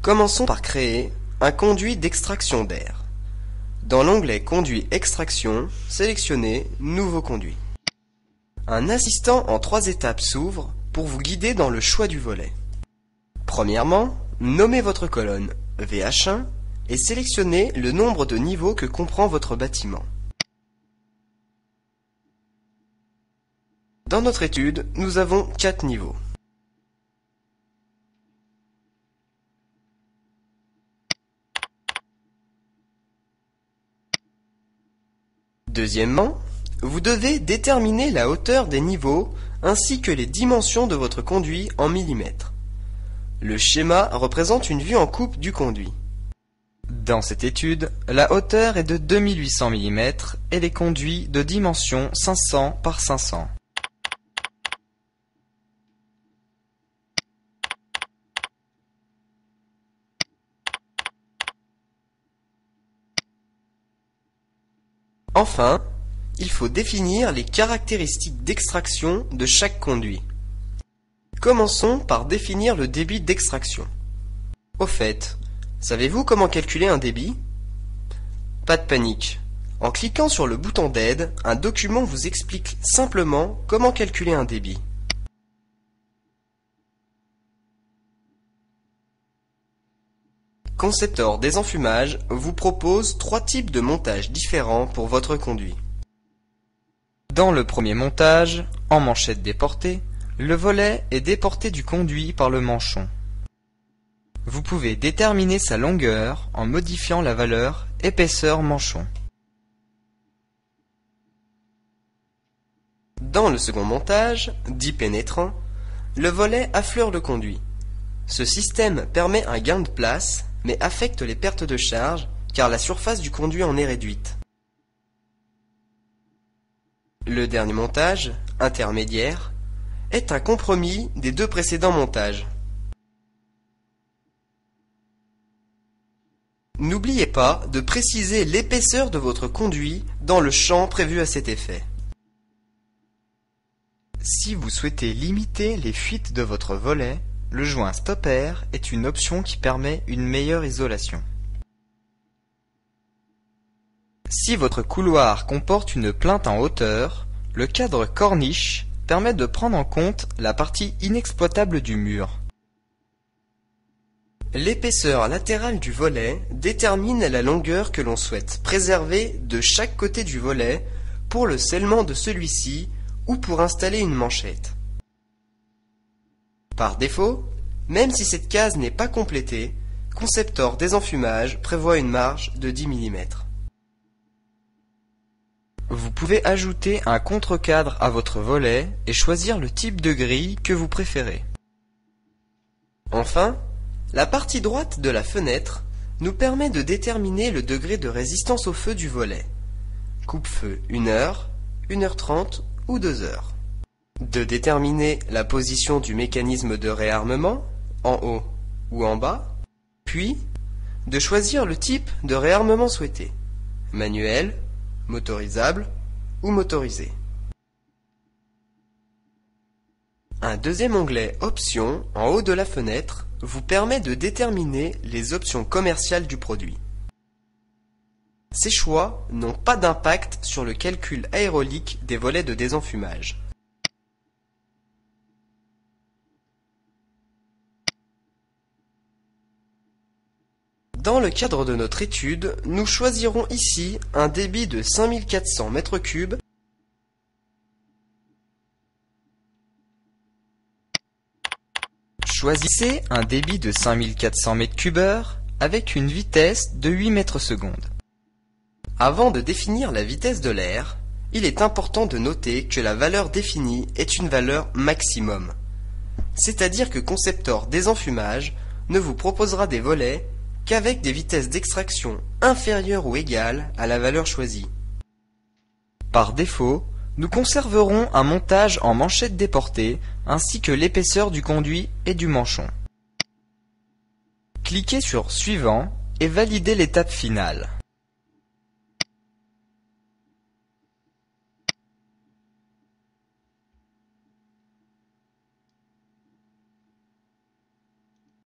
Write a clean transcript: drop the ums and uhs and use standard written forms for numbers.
Commençons par créer un conduit d'extraction d'air. Dans l'onglet Conduit Extraction, sélectionnez Nouveau conduit. Un assistant en 3 étapes s'ouvre pour vous guider dans le choix du volet. Premièrement, nommez votre colonne VH1 et sélectionnez le nombre de niveaux que comprend votre bâtiment. Dans notre étude, nous avons 4 niveaux. Deuxièmement, vous devez déterminer la hauteur des niveaux ainsi que les dimensions de votre conduit en millimètres. Le schéma représente une vue en coupe du conduit. Dans cette étude, la hauteur est de 2800 mm et les conduits de dimension 500 par 500. Enfin, il faut définir les caractéristiques d'extraction de chaque conduit. Commençons par définir le débit d'extraction. Au fait, savez-vous comment calculer un débit? Pas de panique. En cliquant sur le bouton d'aide, un document vous explique simplement comment calculer un débit. Conceptor Désenfumage vous propose 3 types de montages différents pour votre conduit. Dans le premier montage, en manchette déportée, le volet est déporté du conduit par le manchon. Vous pouvez déterminer sa longueur en modifiant la valeur épaisseur manchon. Dans le second montage, dit pénétrant, le volet affleure le conduit. Ce système permet un gain de place, mais affecte les pertes de charge, car la surface du conduit en est réduite. Le dernier montage, intermédiaire, est un compromis des 2 précédents montages. N'oubliez pas de préciser l'épaisseur de votre conduit dans le champ prévu à cet effet. Si vous souhaitez limiter les fuites de votre volet, le joint Stopper est une option qui permet une meilleure isolation. Si votre couloir comporte une plainte en hauteur, le cadre corniche permet de prendre en compte la partie inexploitable du mur. L'épaisseur latérale du volet détermine la longueur que l'on souhaite préserver de chaque côté du volet pour le scellement de celui-ci ou pour installer une manchette. Par défaut, même si cette case n'est pas complétée, Conceptor Désenfumage prévoit une marge de 10 mm. Vous pouvez ajouter un contre-cadre à votre volet et choisir le type de grille que vous préférez. Enfin, la partie droite de la fenêtre nous permet de déterminer le degré de résistance au feu du volet. Coupe-feu 1 heure, 1h30 ou 2 heures. De déterminer la position du mécanisme de réarmement, en haut ou en bas, puis de choisir le type de réarmement souhaité, manuel, motorisable ou motorisé. Un deuxième onglet Options en haut de la fenêtre vous permet de déterminer les options commerciales du produit. Ces choix n'ont pas d'impact sur le calcul aérolique des volets de désenfumage. Dans le cadre de notre étude, nous choisirons ici un débit de 5400 m3. Choisissez un débit de 5400 m3 avec une vitesse de 8 m/s. Avant de définir la vitesse de l'air, il est important de noter que la valeur définie est une valeur maximum. C'est-à-dire que Conceptor Désenfumage ne vous proposera des volets qu'avec des vitesses d'extraction inférieures ou égales à la valeur choisie. Par défaut, nous conserverons un montage en manchette déportée ainsi que l'épaisseur du conduit et du manchon. Cliquez sur Suivant et validez l'étape finale.